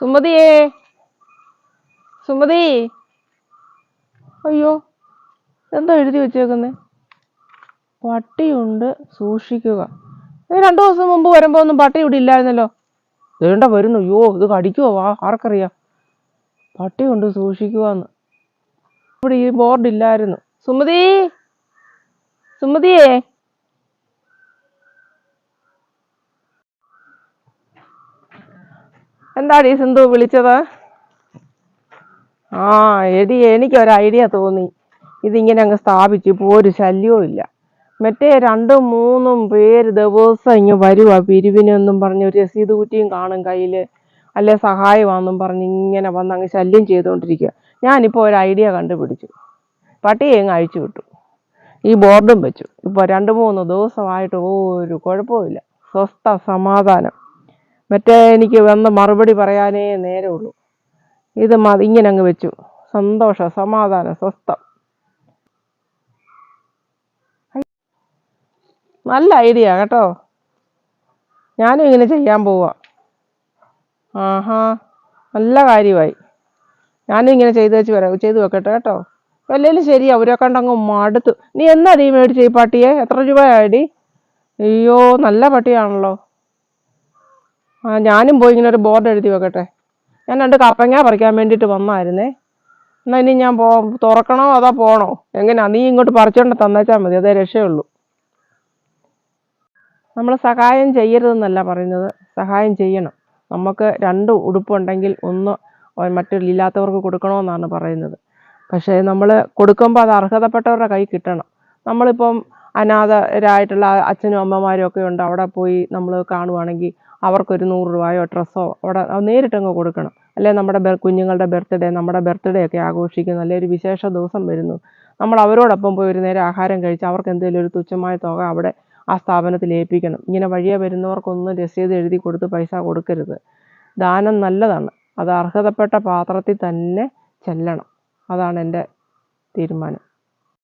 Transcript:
സുമതിയേ, സുമതി. അയ്യോ, എന്താ എഴുതി വെച്ചേക്കുന്നേ? പട്ടിയുണ്ട്, സൂക്ഷിക്കുക. 2 ദിവസം മുമ്പ് വരുമ്പോ ഒന്നും പട്ടി ഇവിടെ ഇല്ലായിരുന്നല്ലോ. വേണ്ട വരുന്നു. അയ്യോ, ഇത് കടിക്കുവോ? ആർക്കറിയാം. പട്ടിയുണ്ട്, സൂക്ഷിക്കുവാന്ന്. ഇവിടെ ഈ ബോർഡ് ഇല്ലായിരുന്നു. സുമതി, സുമതിയേ. എന്താടി സിന്ധു വിളിച്ചത്? എനിക്കൊരു ഐഡിയ തോന്നി. ഇതിങ്ങനെ അങ്ങ് സ്ഥാപിച്ചു. ഇപ്പോൾ ഒരു ശല്യവും ഇല്ല. മറ്റേ 2ഉം 3ഉം പേര് ദിവസം ഇങ്ങ് വരുവാ പിരിവിനെന്നും പറഞ്ഞ് ഒരു രസീത് കുറ്റിയും കാണും കയ്യിൽ, അല്ലെ സഹായമാണെന്നും പറഞ്ഞ് ഇങ്ങനെ വന്ന് അങ്ങ് ശല്യം ചെയ്തുകൊണ്ടിരിക്കുക. ഞാനിപ്പോൾ ഒരു ഐഡിയ കണ്ടുപിടിച്ചു. പട്ടിയെ അങ്ങ് അഴിച്ചു വിട്ടു. ഈ ബോർഡും വെച്ചു. ഇപ്പോൾ 2-3 ദിവസമായിട്ട് ഒരു കുഴപ്പമില്ല. സ്വസ്ഥ സമാധാനം. മറ്റേ എനിക്ക് വന്ന് മറുപടി പറയാനേ നേരമുള്ളൂ. ഇത് ഇങ്ങനെ അങ്ങ് വെച്ചു. സന്തോഷം, സമാധാനം, സ്വസ്ഥം. നല്ല ഐഡിയ കേട്ടോ. ഞാനും ഇങ്ങനെ ചെയ്യാൻ പോവാ. ആഹാ, നല്ല കാര്യമായി. ഞാനും ഇങ്ങനെ ചെയ്തു വെക്കട്ടെ കേട്ടോ. അല്ലേലും ശരിയാ, അവരെ കണ്ടങ്ങ് മടുത്തു. നീ എന്നാടി മേടിച്ച ഈ പട്ടിയെ? എത്ര രൂപയാടി? അയ്യോ, നല്ല പട്ടിയാണല്ലോ. ഞാനും പോയി ഇങ്ങനെ ഒരു ബോർഡ് എഴുതി വെക്കട്ടെ. ഞാൻ 2 കപ്പങ്ങ പറിക്കാൻ വേണ്ടിയിട്ട് വന്നായിരുന്നേ. എന്നാൽ ഇനി ഞാൻ തുറക്കണോ അതോ പോണോ? എങ്ങനെയാ? നീ ഇങ്ങോട്ട് പറിച്ചോണ്ട് തന്നേച്ചാൽ മതി, അതേ രക്ഷയുള്ളൂ. നമ്മൾ സഹായം ചെയ്യരുതെന്നല്ല പറയുന്നത്, സഹായം ചെയ്യണം. നമുക്ക് 2 ഉടുപ്പുണ്ടെങ്കിൽ 1 മറ്റൊരില്ലാത്തവർക്ക് കൊടുക്കണമെന്നാണ് പറയുന്നത്. പക്ഷേ നമ്മൾ കൊടുക്കുമ്പോൾ അത് അർഹതപ്പെട്ടവരുടെ കൈ കിട്ടണം. നമ്മളിപ്പം അനാഥരായിട്ടുള്ള അച്ഛനും അമ്മമാരും ഒക്കെ ഉണ്ട്, അവിടെ പോയി നമ്മൾ കാണുവാണെങ്കിൽ അവർക്കൊരു 100 രൂപയോ ഡ്രസ്സോ അവിടെ നേരിട്ടങ്ങ് കൊടുക്കണം. അല്ലെ നമ്മുടെ കുഞ്ഞുങ്ങളുടെ ബർത്ത്ഡേ, നമ്മുടെ ബർത്ത്ഡേ ഒക്കെ ആഘോഷിക്കുന്നു, അല്ലെ ഒരു വിശേഷ ദിവസം വരുന്നു, നമ്മൾ അവരോടൊപ്പം പോയി ഒരു നേരം ആഹാരം കഴിച്ച് അവർക്ക് എന്തെങ്കിലും ഒരു തുച്ഛമായ തുക അവിടെ ആ സ്ഥാപനത്തിൽ ഏൽപ്പിക്കണം. ഇങ്ങനെ വഴിയെ വരുന്നവർക്കൊന്നും രസീത് എഴുതി കൊടുത്ത് പൈസ കൊടുക്കരുത്. ദാനം നല്ലതാണ്, അത് അർഹതപ്പെട്ട പാത്രത്തിൽ തന്നെ ചെല്ലണം. അതാണ് എൻ്റെ തീരുമാനം.